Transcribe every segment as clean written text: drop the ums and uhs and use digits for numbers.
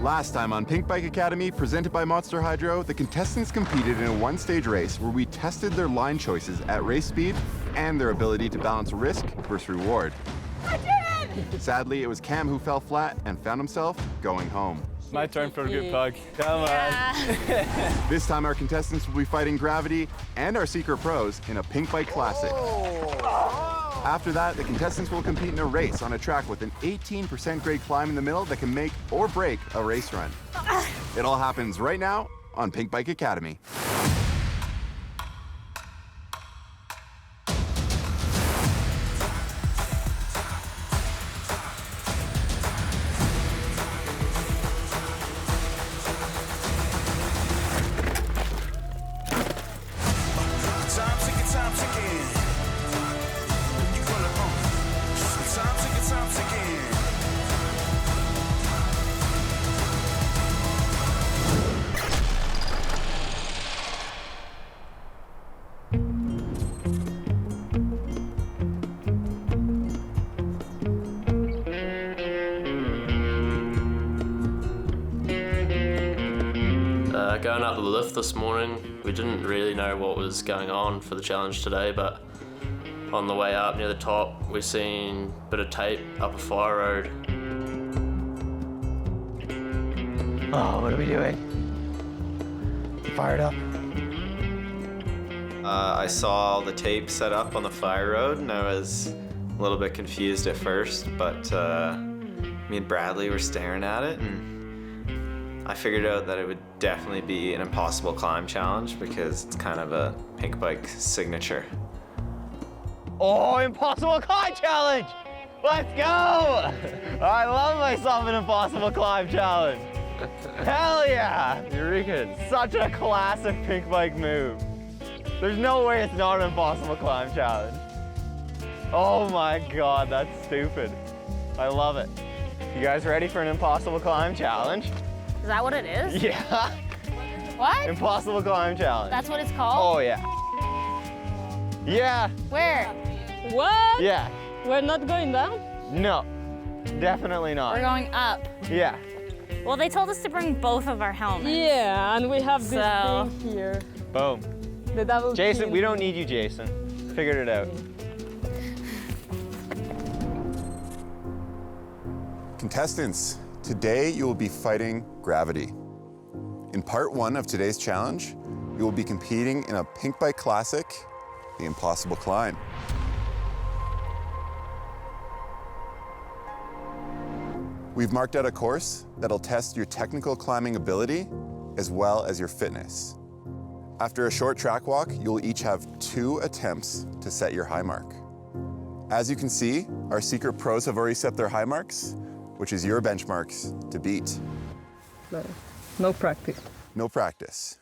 Last time on Pink Bike Academy, presented by Monster Hydro, the contestants competed in a one-stage race where we tested their line choices at race speed and their ability to balance risk versus reward. I did it! Sadly, it was Cam who fell flat and found himself going home. My turn for a good pug. Come on. This time our contestants will be fighting Gravity and our secret pros in a Pink Bike Classic. After that, the contestants will compete in a race on a track with an 18% grade climb in the middle that can make or break a race run. It all happens right now on Pink Bike Academy. Going up the lift this morning, we didn't really know what was going on for the challenge today, but on the way up near the top, we seen a bit of tape up a fire road. Oh, what are we doing? Fired up. I saw the tape set up on the fire road and I was a little bit confused at first, but me and Bradley were staring at it and I figured out that it would definitely be an impossible climb challenge because it's kind of a Pink Bike signature. Oh, impossible climb challenge! Let's go! I love myself an impossible climb challenge. Hell yeah! Eureka, such a classic Pink Bike move. There's no way it's not an impossible climb challenge. Oh my God, that's stupid. I love it. You guys ready for an impossible climb challenge? Is that what it is? Yeah. What? Impossible climb challenge. That's what it's called? Oh yeah. Yeah. Where? What? Yeah. We're not going down? No. Definitely not. We're going up. Yeah. Well, they told us to bring both of our helmets. Yeah, and we have this So- thing here. Boom. The double Jason, team. we don't need you, Jason. Figured it out. Contestants, today you will be fighting Gravity. In part one of today's challenge, you will be competing in a Pink Bike Classic, the Impossible Climb. We've marked out a course that'll test your technical climbing ability as well as your fitness. After a short track walk, you'll each have 2 attempts to set your high mark. As you can see, our secret pros have already set their high marks, which is your benchmarks to beat. No practice. No practice.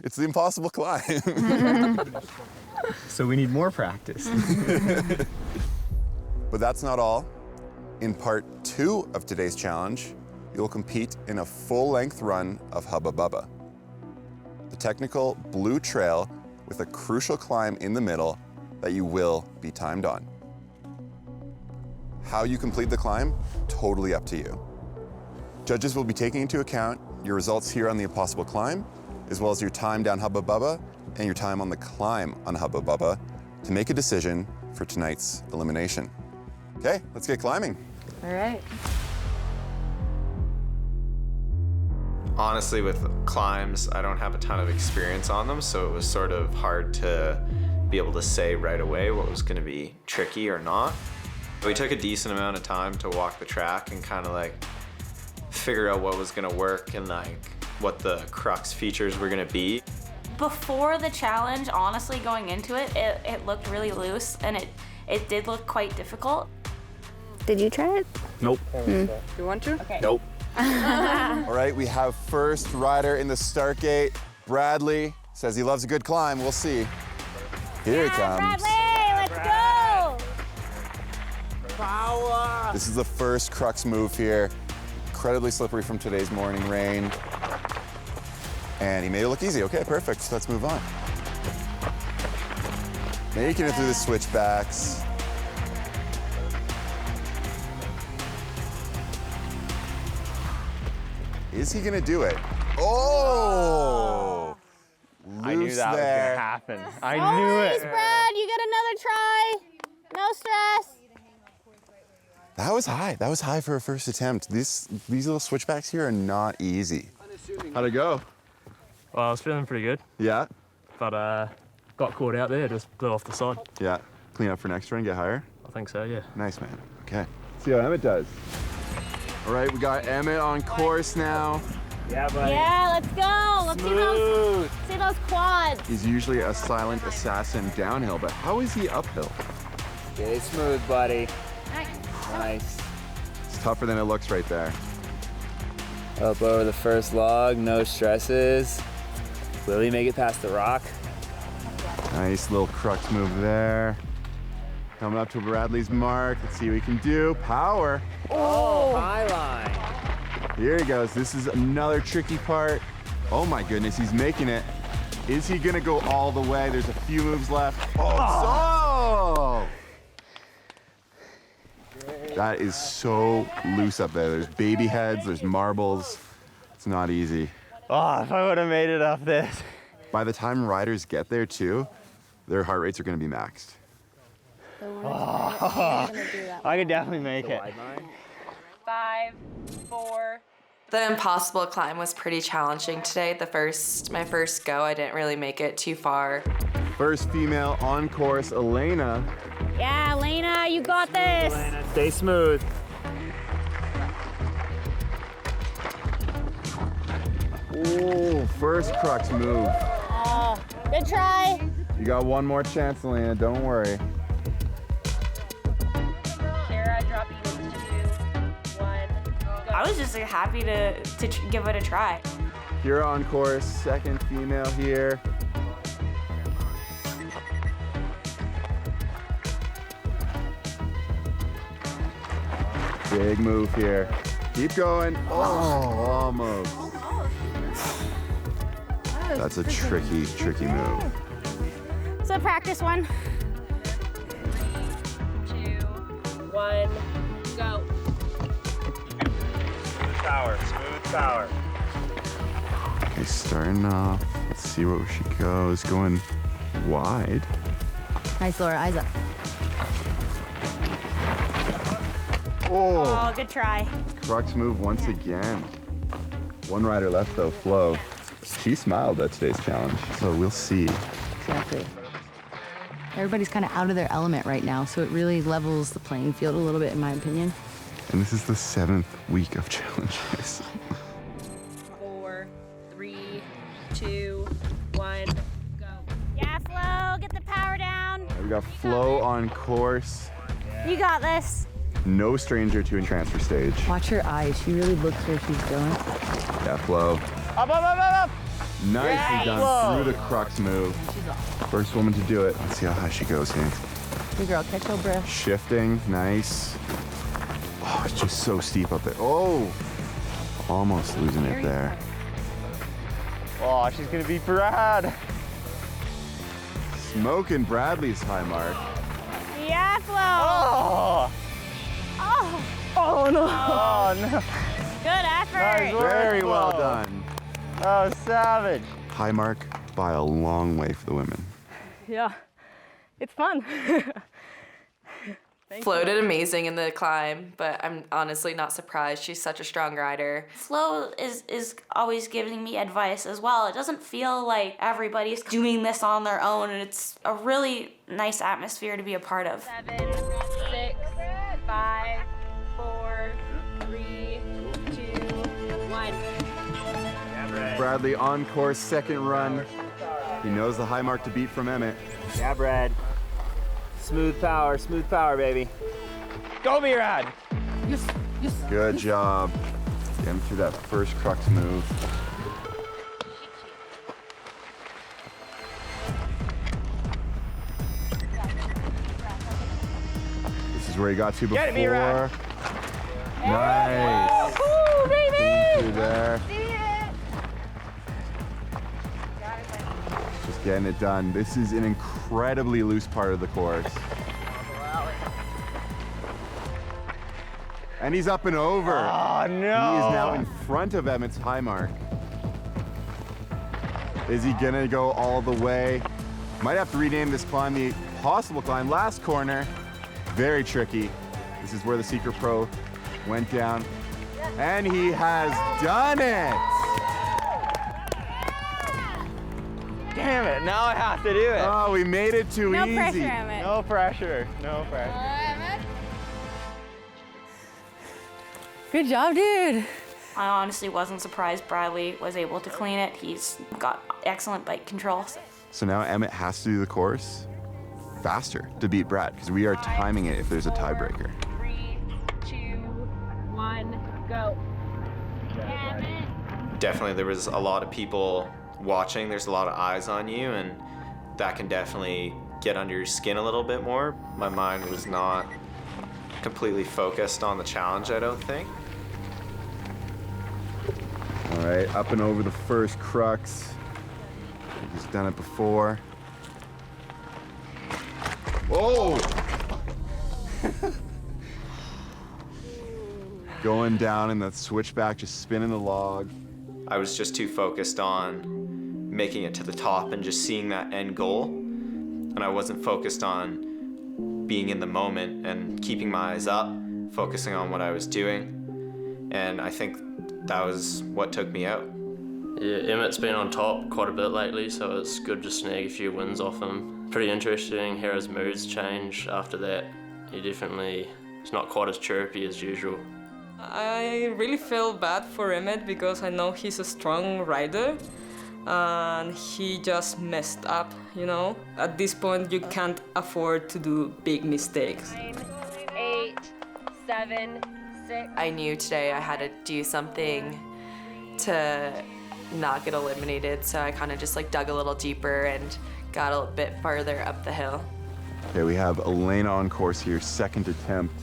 It's the impossible climb. So we need more practice. But that's not all. In part 2 of today's challenge, you'll compete in a full-length run of Hubba Bubba, the technical blue trail with a crucial climb in the middle that you will be timed on. How you complete the climb, totally up to you. Judges will be taking into account your results here on the Impossible Climb, as well as your time down Hubba Bubba and your time on the climb on Hubba Bubba to make a decision for tonight's elimination. Okay, let's get climbing. All right. Honestly, with climbs, I don't have a ton of experience on them, so it was sort of hard to be able to say right away what was going to be tricky or not. We took a decent amount of time to walk the track and kind of like figure out what was going to work and like what the crux features were going to be. Before the challenge, honestly, going into it, it looked really loose and it did look quite difficult. Did you try it? Nope. You want to? Okay. Nope. All right, we have first rider in the start gate. Bradley says he loves a good climb. We'll see. Here he comes. Bradley, let's go! Power! This is the first crux move here. Incredibly slippery from today's morning rain. And he made it look easy. Okay, perfect. Let's move on. Making it through the switchbacks. Is he gonna do it? Oh! I knew Loose that was there. gonna happen. I knew it. Brad, you get another try. No stress. That was high. That was high for a first attempt. These little switchbacks here are not easy. How'd it go? Well, I was feeling pretty good, Yeah? but got caught out there, just blew off the side. Yeah. Clean up for next run, get higher? I think so, yeah. Nice, man. Okay. See how Emmett does. All right, we got Emmett on course now. Yeah, buddy. Yeah, let's go. Let's see those quads. He's usually a silent assassin downhill, but how is he uphill? Stay smooth, buddy. Nice. It's tougher than it looks right there. Up over the first log, no stresses. Will he make it past the rock? Nice little crux move there. Coming up to Bradley's mark. Let's see what he can do. Power. Oh, high line. Here he goes. This is another tricky part. Oh my goodness, he's making it. Is he gonna go all the way? There's a few moves left. Oh! That is so loose up there. There's baby heads, there's marbles. It's not easy. Oh, if I would have made it up this. By the time riders get there too, their heart rates are gonna be maxed. I could definitely make it. 5, 4. The impossible climb was pretty challenging today. My first go, I didn't really make it too far. First female on course, Elena. Yeah, Elena, you got this. Stay smooth. Oh, first crux move. Oh, good try. You got one more chance, Elena, don't worry. Shara dropping 2, 1. I was just happy to give it a try. Kira on course, second female here. Big move here. Keep going. Oh, almost. That's a tricky, tricky move. It's a practice one. 2, 1, go. Smooth power, smooth power. Okay, starting off. Let's see where she goes. Going wide. Nice, Laura. Eyes up. Oh, Oh, good try. crux move once again. One rider left though, Flo. She smiled at today's challenge, so we'll see. Exactly. Everybody's kind of out of their element right now, so it really levels the playing field a little bit, in my opinion. And this is the 7th week of challenges. 4, 3, 2, 1, go. Yeah, Flo, get the power down. We got Flo on course. You got this. No stranger to a transfer stage. Watch her eyes. She really looks where she's going. Yeah, Flo. Up, up, up, up, up. Nicely done Whoa. through the crux move. First woman to do it. Let's see how high she goes here. Good girl. Catch your breath. Shifting, nice. Oh, it's just so steep up there. Oh, almost losing it there. Oh, she's gonna beat Brad. Smoking Bradley's high mark. Yeah, Flo. Oh, Oh, oh no. Oh no. good effort. Nice work, Very well Flo. done. Oh, savage. High mark by a long way for the women. Yeah, it's fun. Flo did amazing in the climb, but I'm honestly not surprised. She's such a strong rider. Flo is always giving me advice as well. It doesn't feel like everybody's doing this on their own, and it's a really nice atmosphere to be a part of. 7, 6, 5, 4, 3, 2, 1. Bradley on course, second run. He knows the high mark to beat from Emmett. Yeah, Brad. Smooth power, baby. Go, B-Rad. Yes, yes. Good job. Get him through that first crux move. This is where he got to before. Get it, B-Rad. Nice. Woo, baby. Through there. Just getting it done. This is an incredibly loose part of the course. And he's up and over. Oh, no. He is now in front of Emmett's high mark. Is he gonna go all the way? Might have to rename this climb the Possible Climb. Last corner, very tricky. This is where the Secret Pro went down. And he has done it! Damn it, now I have to do it. Oh, we made it too No easy. pressure, Emmett. No pressure, no pressure. Good job, dude. I honestly wasn't surprised Bradley was able to clean it. He's got excellent bike control. So now Emmett has to do the course faster to beat Brad because we are timing it if there's a tiebreaker. 3, 2, 1, go. Definitely there was a lot of people watching. There's a lot of eyes on you, and that can definitely get under your skin a little bit more. My mind was not completely focused on the challenge, I don't think. All right, up and over the first crux. He's done it before. Whoa! Going down in that switchback, just spinning the log. I was just too focused on making it to the top and just seeing that end goal. And I wasn't focused on being in the moment and keeping my eyes up, focusing on what I was doing. And I think that was what took me out. Yeah, Emmett's been on top quite a bit lately, so it's good to snag a few wins off him. Pretty interesting how his moods change after that. He's not quite as chirpy as usual. I really feel bad for Emmett because I know he's a strong rider and he just messed up, you know. At this point, you can't afford to do big mistakes. 9, 8, 7, 6. I knew today I had to do something to not get eliminated, so I kind of just like dug a little deeper and got a bit farther up the hill. Okay, we have Elena on course here, second attempt.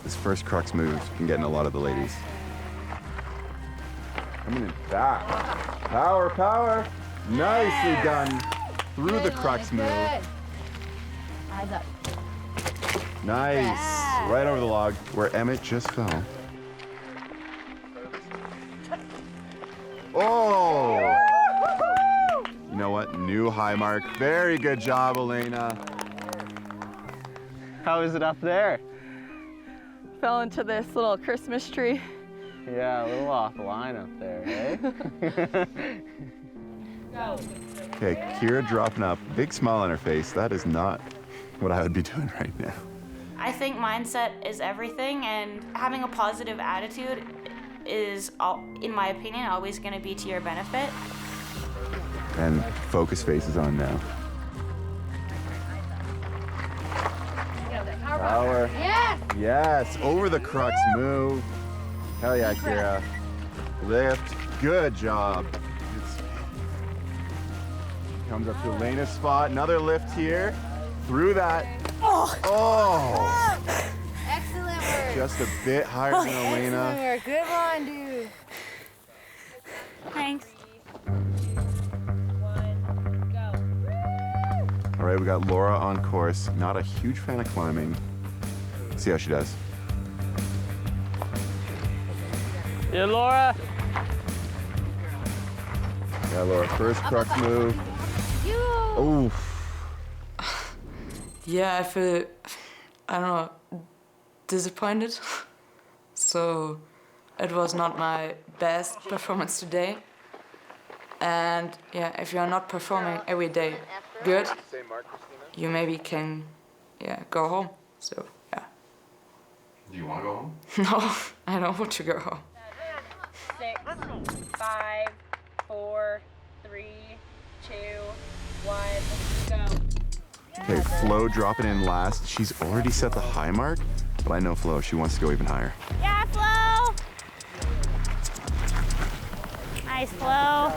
This first crux move can get in a lot of the ladies. Coming in back. Power, power. Nicely done. Through the crux move. Eyes up. Nice. Right over the log where Emmett just fell. Oh! You know what? New high mark. Very good job, Elena. How is it up there? Fell into this little Christmas tree. Yeah, a little off line up there, eh? Go. Okay, Kira dropping up. Big smile on her face. That is not what I would be doing right now. I think mindset is everything, and having a positive attitude is, in my opinion, always going to be to your benefit. And focus face is on now. Power. Yes! Yes, over the crux move. Hell yeah, Kira. Lift. Good job. Comes up to Elena's spot. Another lift here. Through that. Oh! Excellent work. Just a bit higher than Elena. Excellent work. Good one, dude. Thanks. All right, we got Laura on course. Not a huge fan of climbing. See how she does. Yeah, Laura. Yeah, Laura, first crux move. Oof. Yeah, I feel, I don't know, disappointed. So it was not my best performance today. And yeah, if you're not performing every day good, you maybe can, go home. So yeah. Do you want to go home? No, I don't want to go home. 6, 5, 4, 3, 2, 1, go. Okay, Flo dropping in last. She's already set the high mark, but I know Flo, she wants to go even higher. Yeah, Flo. Nice, Flo.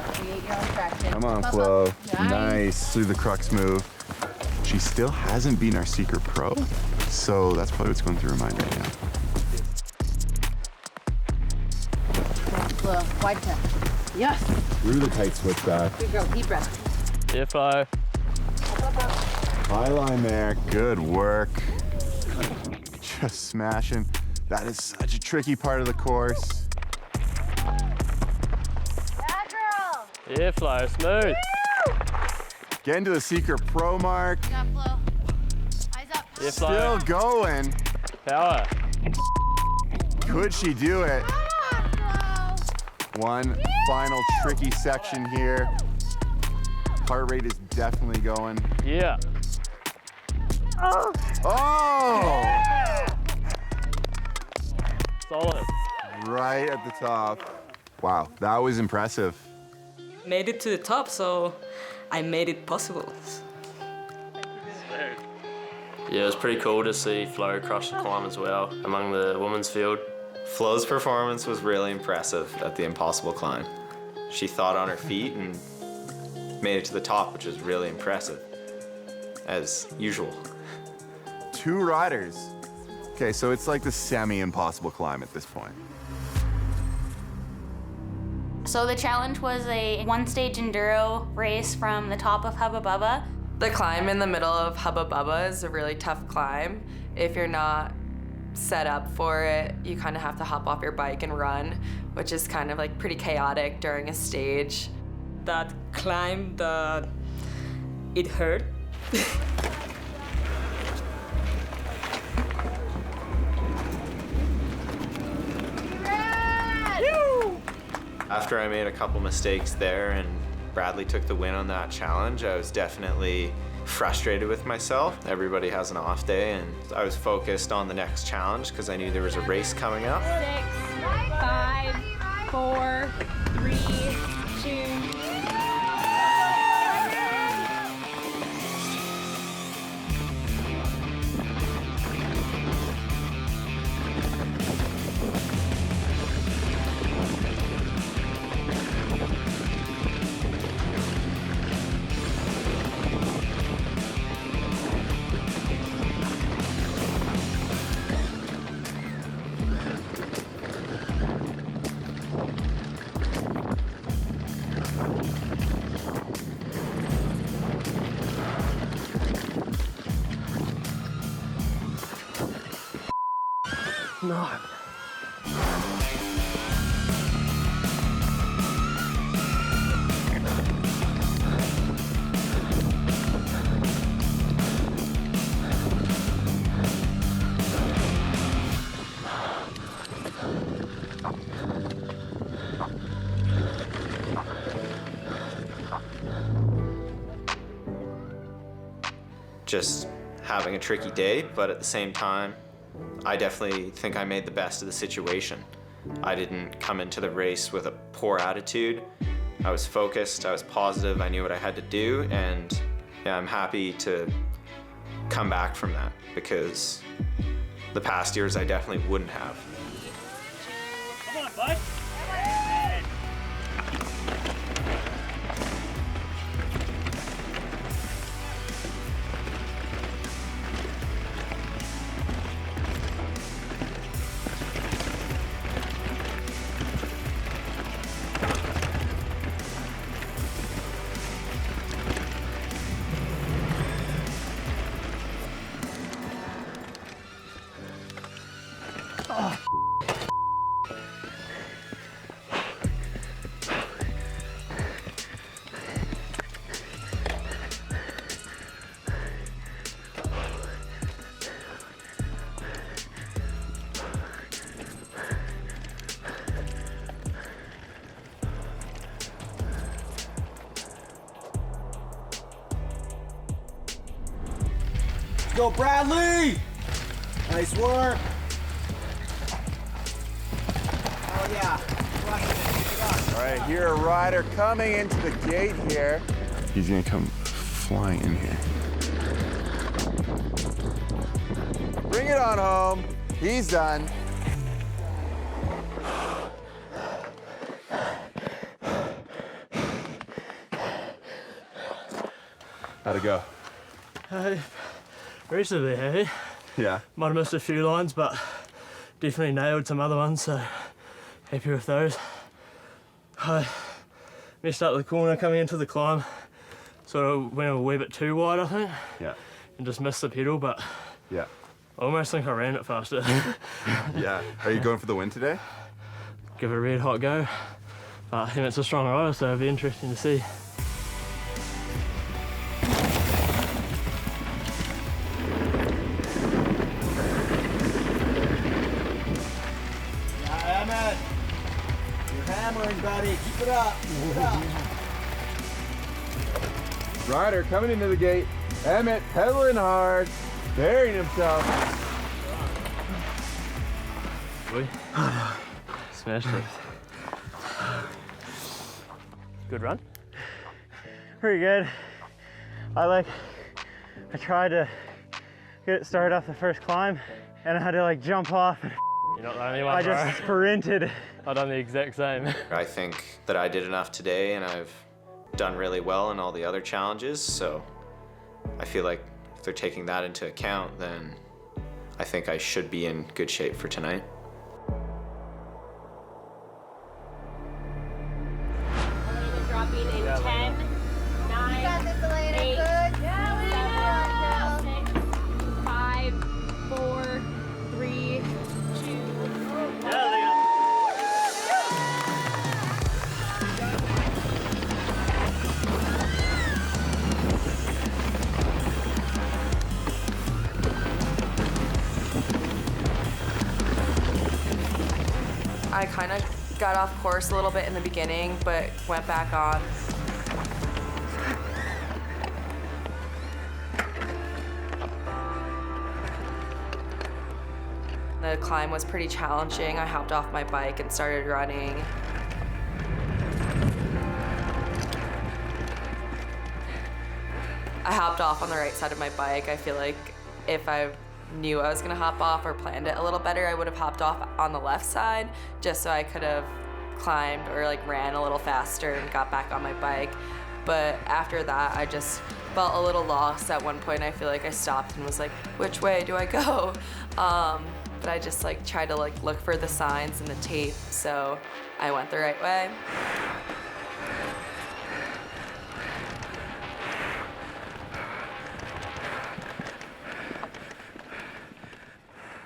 Come on, Flo. Nice. Through the crux move. She still hasn't beaten our Secret Pro, so that's probably what's going through her mind right now. Flo, wide step. Yes. Through the tight switchback. Good girl, deep breath. Yeah, Flo. High line there. Good work. Just smashing. That is such a tricky part of the course. Yeah, girl. Yeah, Flo, smooth. Getting to the secret pro mark. Got Flo. Eyes up. Yeah, Flo. Still going. Power. Could she do it? Come on, Flo. One final tricky section here. Heart rate is definitely going. Yeah. Oh! Solid. Right at the top. Wow, that was impressive. Made it to the top, so I made it possible. Yeah, it was pretty cool to see Flo crush the climb as well among the women's field. Flo's performance was really impressive at the impossible climb. She thought on her feet and made it to the top, which is really impressive, as usual. 2 riders. Okay, so it's like the semi-impossible climb at this point. So the challenge was a one-stage enduro race from the top of Hubba Bubba. The climb in the middle of Hubba Bubba is a really tough climb. If you're not set up for it, you kind of have to hop off your bike and run, which is kind of like pretty chaotic during a stage. That climb, it hurt. After I made a couple mistakes there and Bradley took the win on that challenge, I was definitely frustrated with myself. Everybody has an off day and I was focused on the next challenge because I knew there was a race coming up. 6, 5, 4, 3, 2. No. Just having a tricky day, but at the same time, I definitely think I made the best of the situation. I didn't come into the race with a poor attitude. I was focused, I was positive, I knew what I had to do, and yeah, I'm happy to come back from that because the past years I definitely wouldn't have. Come on, bud. Go, Bradley! Nice work. Oh yeah, crushing it. All right, here a rider coming into the gate here. He's gonna come flying in here. Bring it on home. He's done. How'd it go? Reasonably heavy. Yeah. Might have missed a few lines, but definitely nailed some other ones, so happy with those. I messed up the corner coming into the climb. Sort of went a wee bit too wide, I think. Yeah. And just missed the pedal, but Yeah. I almost think I ran it faster. Yeah. Are you going for the win today? Give it a red hot go. But I think it's a strong rider, so it'll be interesting to see. Emmett, you're hammering, buddy. Keep it up. Keep it up. Ryder coming into the gate. Emmett pedaling hard, burying himself. Boy. Smashed it. Good run? Pretty good. I tried to get it started off the first climb, and I had to like jump off. You're not the only one, I just sprinted. I've done the exact same. I think that I did enough today, and I've done really well in all the other challenges, so I feel like if they're taking that into account, then I think I should be in good shape for tonight. Dropping in 10, 9, 8, 7, 6, 5, 4, 3, 2. I kind of got off course a little bit in the beginning, but went back on. The climb was pretty challenging. I hopped off my bike and started running. I hopped off on the right side of my bike. I feel like if I knew I was gonna hop off or planned it a little better, I would have hopped off on the left side just so I could have climbed or like ran a little faster and got back on my bike. But after that, I just felt a little lost. At one point, I feel like I stopped and was like, which way do I go? But I just like tried to like look for the signs and the tape, so I went the right way.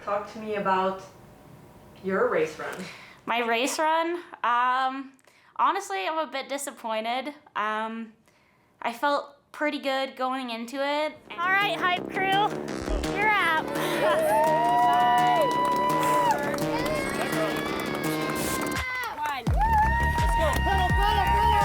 Talk to me about your race run. My race run, honestly, I'm a bit disappointed. I felt pretty good going into it. All right, hype crew, you're up. 1. Let's go, pedal, pedal, pedal.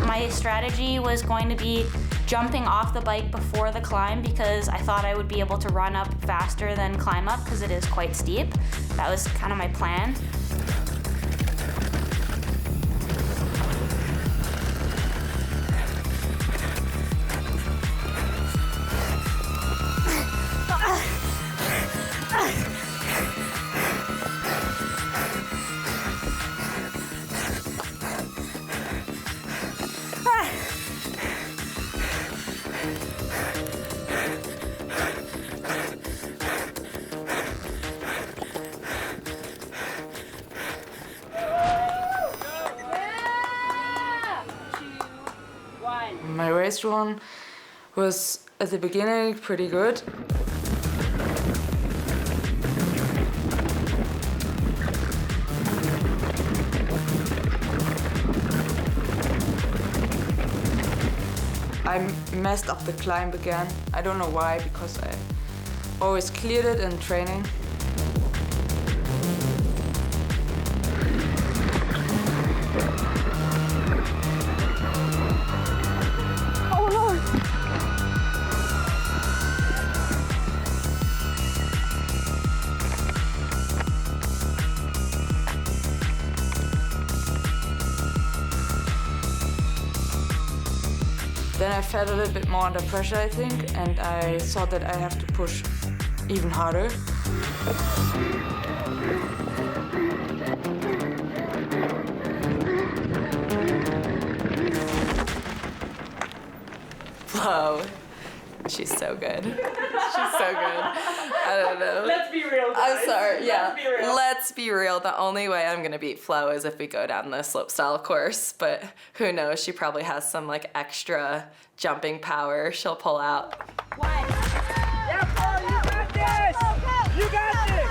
My strategy was going to be jumping off the bike before the climb because I thought I would be able to run up faster than climb up because it is quite steep. That was kind of my plan. My race run was at the beginning pretty good. I messed up the climb again. I don't know why, because I always cleared it in training. Then I felt a little bit more under pressure, I think, and I thought that I have to push even harder. Wow, She's so good. She's so good. I don't know. Let's be real, guys. I'm sorry. Yeah. Let's be real. Let's be real. The only way I'm gonna beat Flo is if we go down the slopestyle course. But who knows? She probably has some like extra jumping power she'll pull out. Yeah, Flo, you got this! You got this!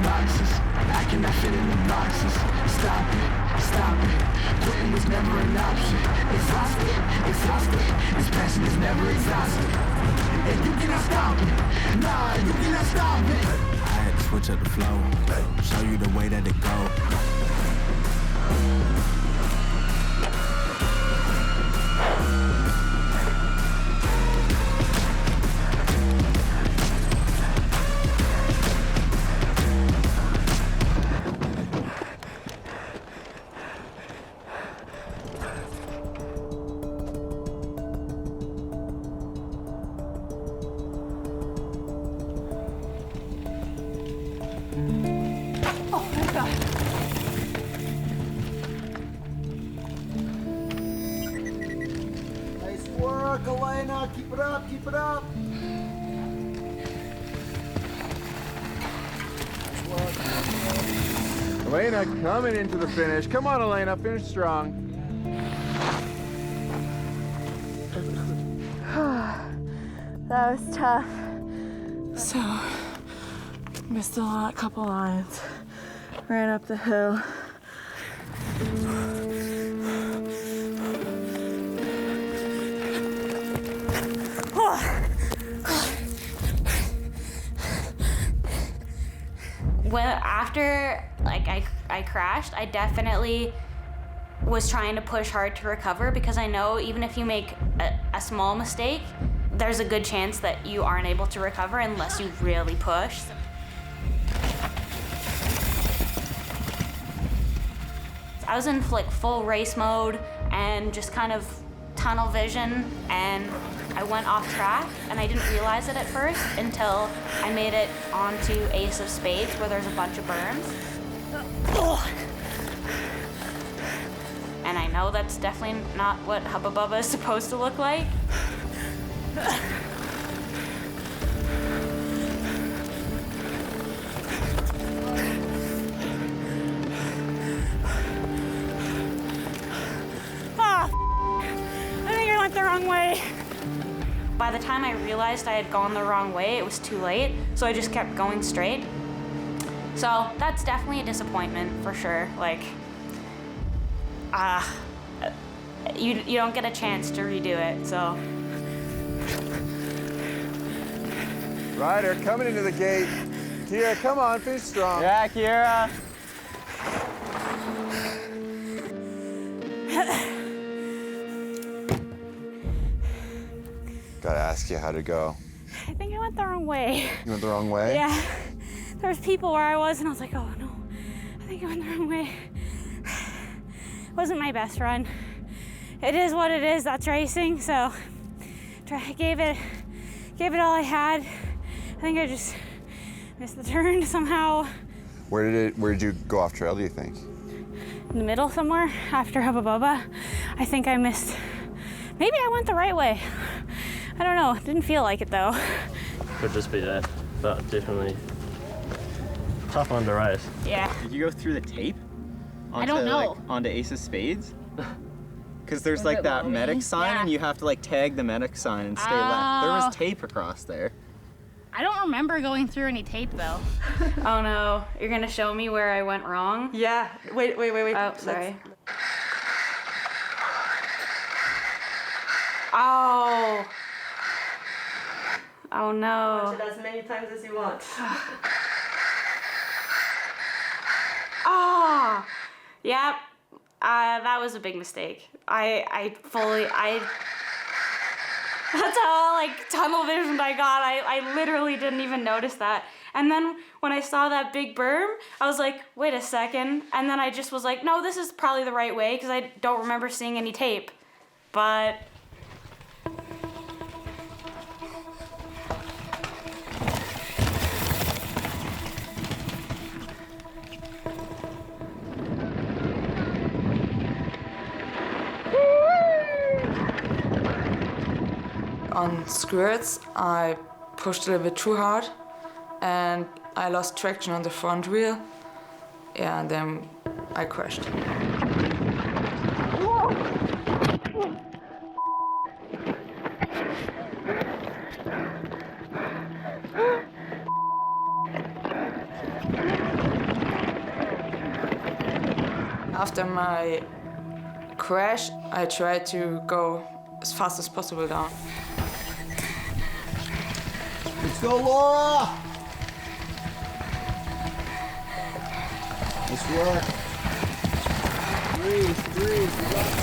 Boxes, I cannot fit in the boxes. Stop it, quitting was never an option. Exhausted, this passion is never exhausted. And you cannot stop it, nah, you cannot stop it. I had to switch up the flow, show you the way that it go. Nice work, Elena. Keep it up, keep it up. Elena coming into the finish. Come on, Elena, finish strong. That was tough. So, missed a couple lines. Ran up the hill. When after like I crashed, I definitely was trying to push hard to recover because I know even if you make a small mistake, there's a good chance that you aren't able to recover unless you really push. I was in like full race mode and just kind of tunnel vision, and I went off track and I didn't realize it at first until I made it onto Ace of Spades where there's a bunch of berms. And I know that's definitely not what Hubba Bubba is supposed to look like. I think I went the wrong way. By the time I realized I had gone the wrong way, it was too late, so I just kept going straight. So that's definitely a disappointment for sure. Like, you don't get a chance to redo it, so. Ryder coming into the gate. Kira, come on, finish strong. Yeah, Kira. Gotta ask you how to go. I think I went the wrong way. You went the wrong way? Yeah. There was people where I was, and I was like, oh no, I think I went the wrong way. Wasn't my best run. It is what it is. That's racing. So I gave it all I had. I think I just missed the turn somehow. Where did you go off trail, do you think? In the middle somewhere after Hubba Bubba. I think I missed. Maybe I went the right way. I don't know. It didn't feel like it though. Could just be that, but definitely tough one to race. Yeah. Did you go through the tape? I don't know. Like, onto Ace of Spades? Because there's Was like it that loading? medic sign, Yeah. and you have to like tag the medic sign and stay left. There was tape across there. I don't remember going through any tape though. Oh no, you're gonna show me where I went wrong? Yeah. Wait. Oh, sorry. Oh. Oh no. Watch it as many times as you want. Oh. Yep. That was a big mistake. That's how like tunnel visioned I got. I literally didn't even notice that. And then when I saw that big berm, I was like, wait a second. And then I just was like, no, this is probably the right way because I don't remember seeing any tape. But on skirts, I pushed a little bit too hard and I lost traction on the front wheel. Yeah, and then I crashed. After my crash, I tried to go as fast as possible down. Let's go, Laura! Nice work. Breathe. You got it.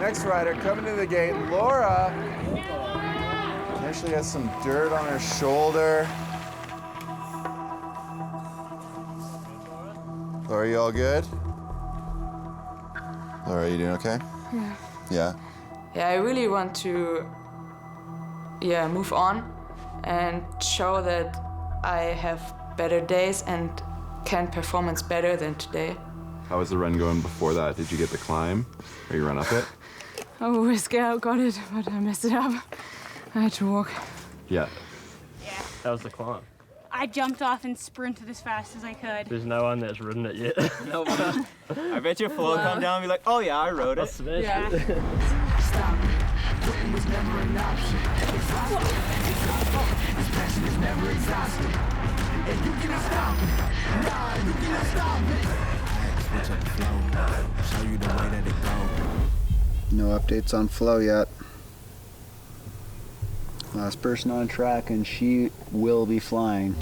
Next rider coming to the gate, Laura. Actually has some dirt on her shoulder. Laura, you all good? Laura, you doing okay? Yeah. Yeah. Yeah, I really want to move on and show that I have better days and can performance better than today. How was the run going before that? Did you get the climb or you run up it? I was scared, got it, but I messed it up. I had to walk. Yeah. That was the climb. I jumped off and sprinted as fast as I could. There's no one that's ridden it yet. No, but I bet your floor will come down and be like, oh yeah, I rode it. Yeah. Stop it. Quitting was never an option. This passion is never exhausted. And you cannot stop it. Nah, you cannot stop it. Switch up the flow. Show you the way that it goes. No updates on Flo yet. Last person on track, and she will be flying.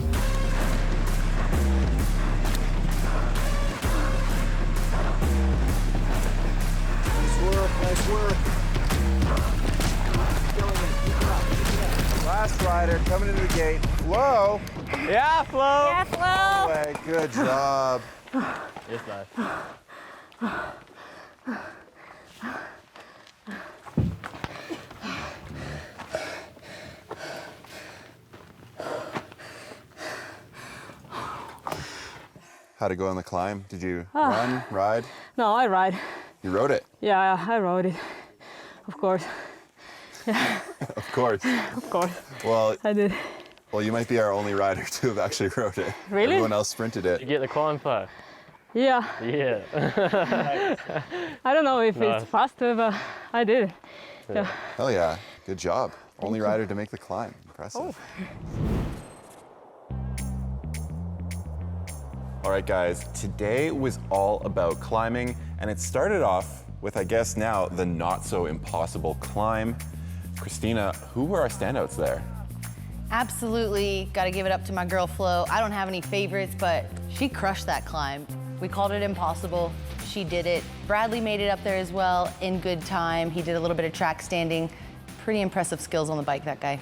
Nice work. Last rider coming into the gate, Flo. Yeah, Flo. Yeah, Flo. Way, good job. Yes, lad. How'd it go on the climb? Did you run, ride? No, I ride. You rode it? Yeah, I rode it. Of course. Yeah. Of course. Of course. Well, I did. Well, you might be our only rider to have actually rode it. Really? Everyone else sprinted it. Did you get the climb though? Yeah. Yeah. I don't know if it's faster, but I did it. Yeah. Hell yeah. Good job. Only rider to make the climb. Impressive. All right, guys, today was all about climbing, and it started off with, I guess now, the not so impossible climb. Christina, who were our standouts there? Absolutely, gotta give it up to my girl Flo. I don't have any favorites, but she crushed that climb. We called it impossible. She did it. Bradley made it up there as well in good time. He did a little bit of track standing. Pretty impressive skills on the bike, that guy.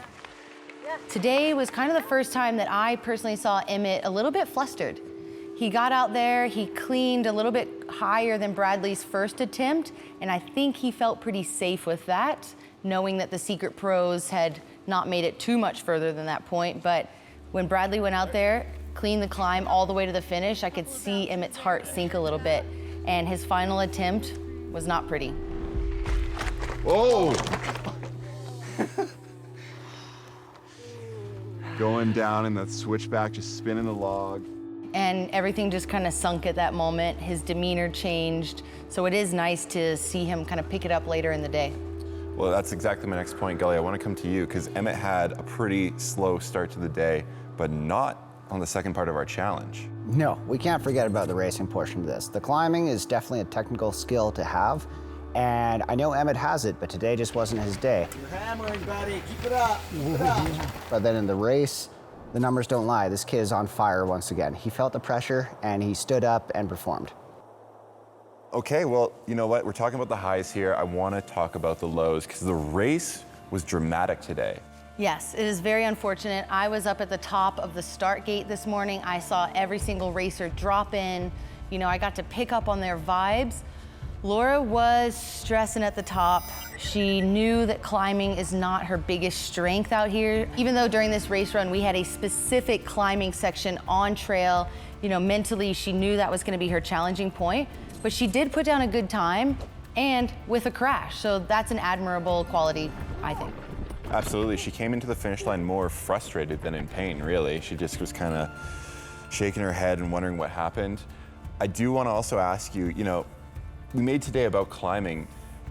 Today was kind of the first time that I personally saw Emmett a little bit flustered. He got out there, he cleaned a little bit higher than Bradley's first attempt, and I think he felt pretty safe with that, knowing that the Secret Pros had not made it too much further than that point. But when Bradley went out there, cleaned the climb all the way to the finish, I could see Emmett's heart sink a little bit, and his final attempt was not pretty. Whoa! Going down in that switchback, just spinning the log. And everything just kind of sunk at that moment. His demeanor changed. So it is nice to see him kind of pick it up later in the day. Well, that's exactly my next point, Gully. I want to come to you because Emmett had a pretty slow start to the day, but not on the second part of our challenge. No, we can't forget about the racing portion of this. The climbing is definitely a technical skill to have, and I know Emmett has it, but today just wasn't his day. You're hammering, buddy. Keep it up. Keep it up. But then in the race, the numbers don't lie. This kid is on fire once again. He felt the pressure, and he stood up and performed. Okay, well, you know what? We're talking about the highs here. I want to talk about the lows because the race was dramatic today. Yes, it is very unfortunate. I was up at the top of the start gate this morning. I saw every single racer drop in. You know, I got to pick up on their vibes. Laura was stressing at the top. She knew that climbing is not her biggest strength out here. Even though during this race run we had a specific climbing section on trail, you know, mentally she knew that was gonna be her challenging point, but she did put down a good time and with a crash. So that's an admirable quality, I think. Absolutely, she came into the finish line more frustrated than in pain, really. She just was kind of shaking her head and wondering what happened. I do want to also ask you, you know, we made today about climbing.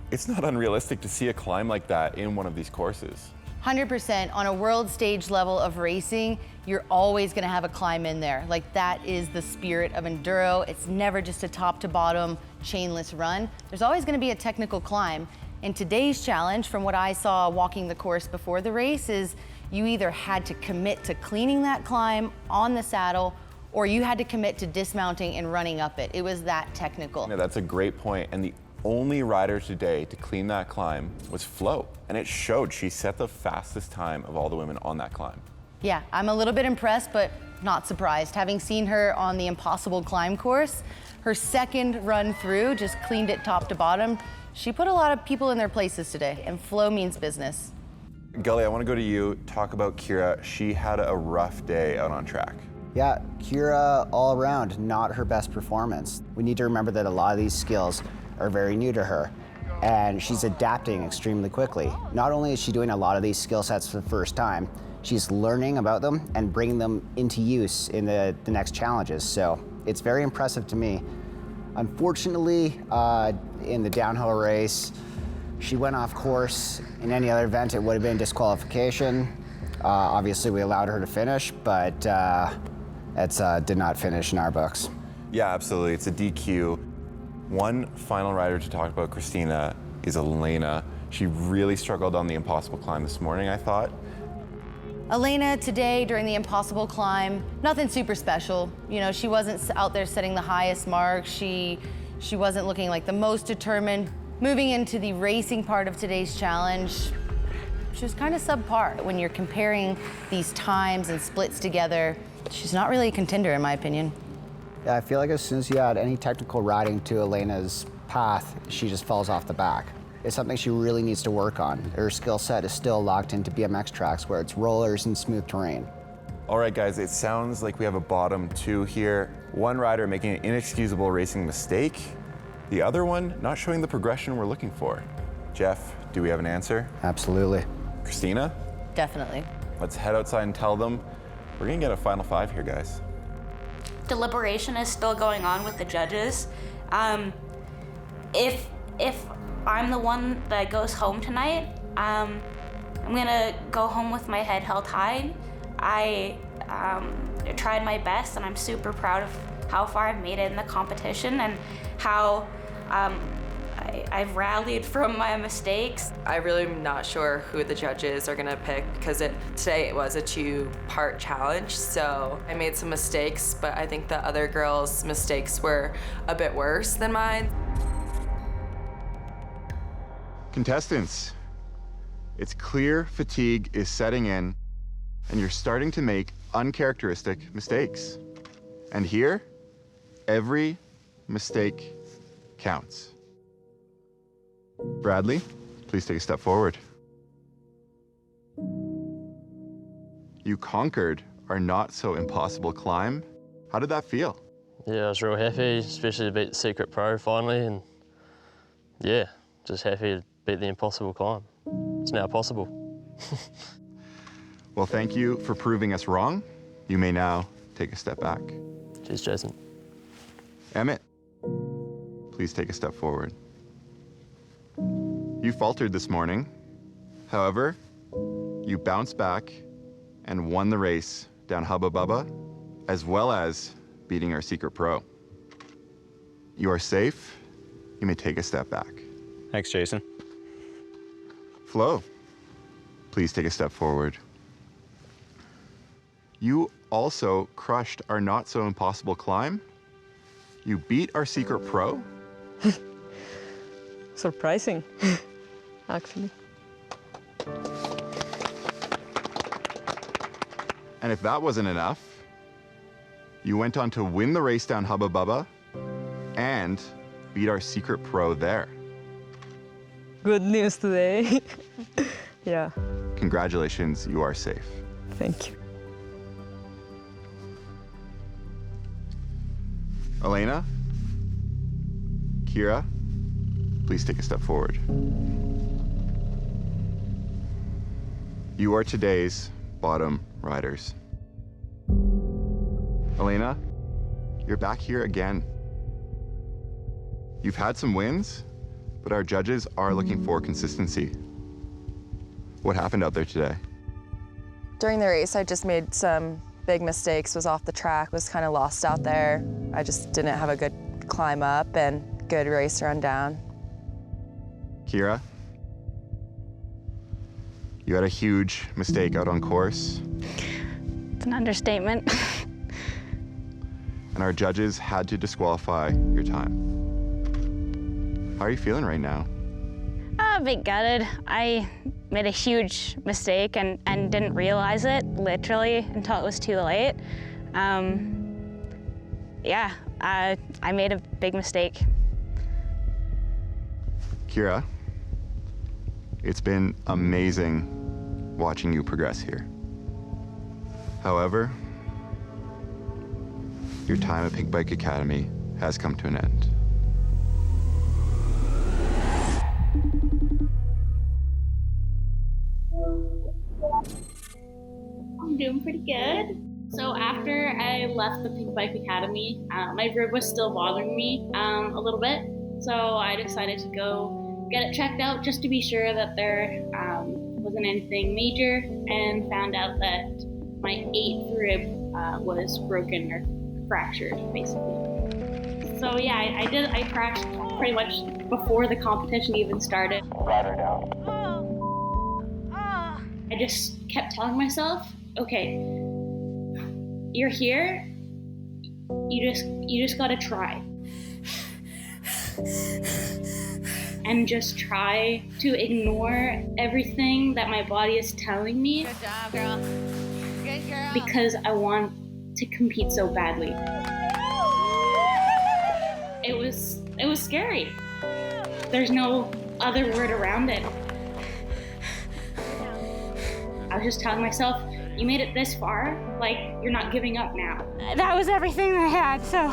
It's not unrealistic to see a climb like that in one of these courses. 100% on a world stage level of racing, you're always gonna have a climb in there. Like that is the spirit of enduro. It's never just a top to bottom chainless run. There's always gonna be a technical climb. And today's challenge, from what I saw walking the course before the race, is you either had to commit to cleaning that climb on the saddle, or you had to commit to dismounting and running up it. It was that technical. Yeah, that's a great point. And the only rider today to clean that climb was Flo. And it showed. She set the fastest time of all the women on that climb. Yeah, I'm a little bit impressed, but not surprised. Having seen her on the Impossible Climb course, her second run through just cleaned it top to bottom. She put a lot of people in their places today, and Flo means business. Gully, I want to go to you. Talk about Kira. She had a rough day out on track. Yeah, Kira, all around, not her best performance. We need to remember that a lot of these skills are very new to her, and she's adapting extremely quickly. Not only is she doing a lot of these skill sets for the first time, she's learning about them and bringing them into use in the next challenges. So it's very impressive to me. Unfortunately, in the downhill race, she went off course. In any other event, it would have been disqualification. Obviously, we allowed her to finish, but it did not finish in our books. Yeah, absolutely. It's a DQ. One final rider to talk about, Christina, is Elena. She really struggled on the Impossible Climb this morning, I thought. Elena today during the Impossible Climb, nothing super special. You know, she wasn't out there setting the highest mark. She wasn't looking like the most determined. Moving into the racing part of today's challenge, she was kind of subpar. When you're comparing these times and splits together, she's not really a contender in my opinion. Yeah, I feel like as soon as you add any technical riding to Elena's path, she just falls off the back. It's something she really needs to work on. Her skill set is still locked into BMX tracks where it's rollers and smooth terrain. All right, guys, it sounds like we have a bottom two here. One rider making an inexcusable racing mistake. The other one not showing the progression we're looking for. Jeff, do we have an answer? Absolutely. Christina? Definitely. Let's head outside and tell them. We're gonna get a final five here, guys. Deliberation is still going on with the judges. If I'm the one that goes home tonight, I'm gonna go home with my head held high. I tried my best, and I'm super proud of how far I've made it in the competition and how I've rallied from my mistakes. I really am not sure who the judges are gonna pick because today it was a two-part challenge, so I made some mistakes, but I think the other girls' mistakes were a bit worse than mine. Contestants, it's clear fatigue is setting in, and you're starting to make uncharacteristic mistakes. And here, every mistake counts. Bradley, please take a step forward. You conquered our not-so-impossible climb. How did that feel? Yeah, I was real happy, especially to beat the Secret Pro finally, and yeah, just happy to beat the Impossible Climb. It's now possible. Well, thank you for proving us wrong. You may now take a step back. Cheers, Jason. Emmett, please take a step forward. You faltered this morning. However, you bounced back and won the race down Hubba Bubba, as well as beating our Secret Pro. You are safe. You may take a step back. Thanks, Jason. Flo, please take a step forward. You also crushed our not-so-impossible climb. You beat our Secret Pro. Surprising, actually. And if that wasn't enough, you went on to win the race down Hubba Bubba and beat our secret pro there. Good news today. Yeah. Congratulations, you are safe. Thank you. Elena, Kira, please take a step forward. You are today's bottom riders. Elena, you're back here again. You've had some wins, but our judges are looking for consistency. What happened out there today? During the race, I just made some big mistakes, was off the track, was kind of lost out there. I just didn't have a good climb up and good race run down. Kira, you had a huge mistake out on course, It's an understatement. and our judges had to disqualify your time. How are you feeling right now? A bit gutted. I made a huge mistake and didn't realize it, literally, until it was too late. Yeah, I made a big mistake. Kira, it's been amazing watching you progress here. However, your time at Pink Bike Academy has come to an end. I'm doing pretty good. So after I left the Pink Bike Academy, my rib was still bothering me a little bit. So I decided to go get it checked out just to be sure that there wasn't anything major, and found out that my 8th rib was broken or fractured, basically. So yeah, I crashed pretty much before the competition even started. Got her down. I just kept telling myself, okay, you're here, you just gotta try. And just try to ignore everything that my body is telling me. Good job, girl. Good girl. Because I want to compete so badly. It was scary. There's no other word around it. I was just telling myself, you made it this far, like, you're not giving up now. That was everything I had, so.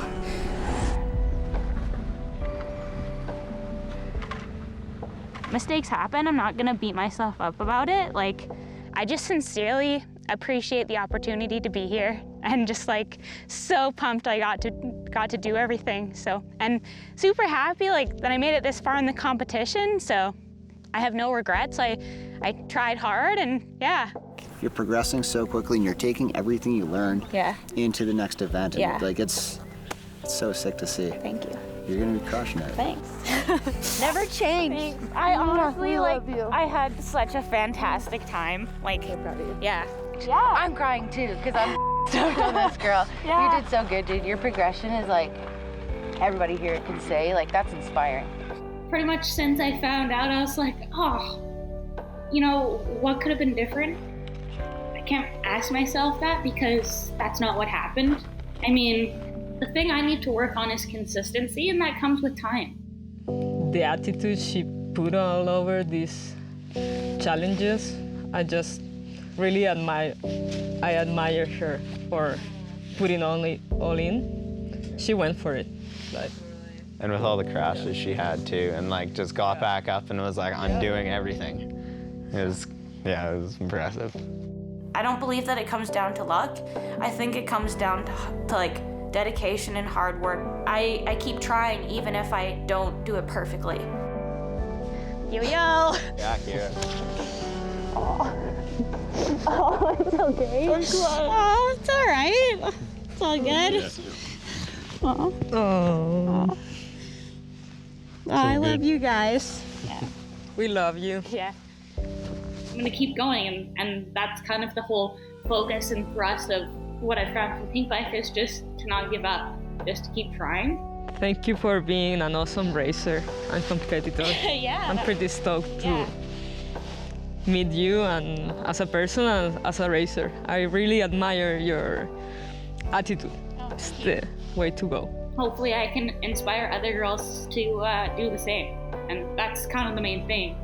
Mistakes happen. I'm not gonna beat myself up about it. Like, I just sincerely appreciate the opportunity to be here, and just like so pumped I got to do everything. So, and super happy like that I made it this far in the competition. So I have no regrets. I tried hard, and yeah. You're progressing so quickly, and you're taking everything you learned Yeah. into the next event. And Yeah. like it's so sick to see. Thank you. You're gonna be crushing it. Thanks. Never change. Thanks. I honestly, We like, love you. I had such a fantastic time. Like, yeah. Yeah. I'm crying too, because I'm stoked on this girl. Yeah. You did so good, dude. Your progression is like, everybody here can say, like, that's inspiring. Pretty much since I found out, I was like, oh, you know, what could have been different? I can't ask myself that because that's not what happened. I mean, the thing I need to work on is consistency, and that comes with time. The attitude she put all over these challenges, I just really admire her for putting all in. She went for it. Like, And with all the crashes she had too, and like just got back up and was like undoing everything. It was impressive. I don't believe that it comes down to luck. I think it comes down to like dedication and hard work. I keep trying even if I don't do it perfectly. Yo. Yeah, Kira. Oh, it's okay. Oh, it's all right. It's all good. oh. I love you guys. Yeah. We love you. Yeah. I'm gonna keep going, and that's kind of the whole focus and thrust of what I found from Pink Bike is just to not give up, just to keep trying. Thank you for being an awesome racer and competitor. Yeah. I'm pretty stoked to meet you and as a person and as a racer. I really admire your attitude. It's the way to go. hopefully I can inspire other girls to do the same. And that's kind of the main thing.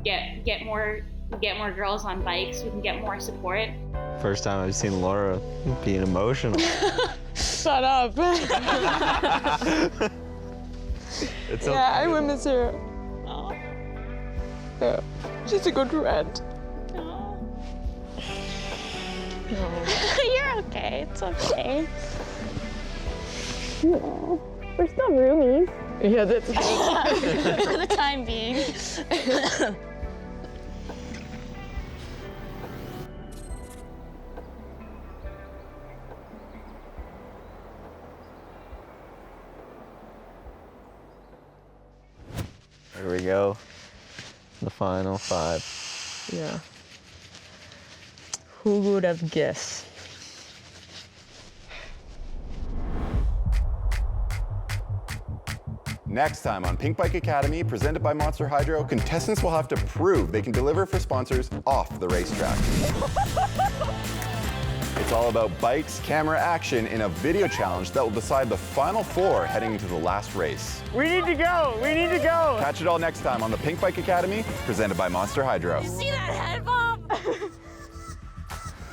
Get more girls on bikes. We can get more support. First time I've seen Laura being emotional. Shut up. It's Yeah, I will miss her. Yeah, she's a good friend. You're okay. It's okay. No, we're still roomies. Yeah, that's good. For the time being. Here we go. The final 5. Yeah. Who would have guessed? Next time on Pink Bike Academy, presented by Monster Hydro, contestants will have to prove they can deliver for sponsors off the racetrack. It's all about bikes, camera action in a video challenge that will decide the final 4 heading into the last race. We need to go. We need to go. Catch it all next time on the Pink Bike Academy, presented by Monster Hydro. See that head bump?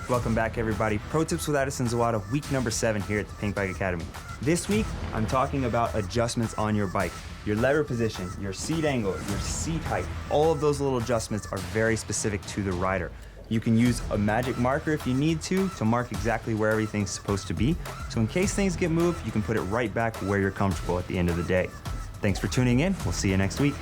Welcome back, everybody. Pro Tips with Addison Zawada, week number 7 here at the Pink Bike Academy. This week, I'm talking about adjustments on your bike. Your lever position, your seat angle, your seat height, all of those little adjustments are very specific to the rider. You can use a magic marker if you need to mark exactly where everything's supposed to be. So in case things get moved, you can put it right back where you're comfortable at the end of the day. Thanks for tuning in. We'll see you next week.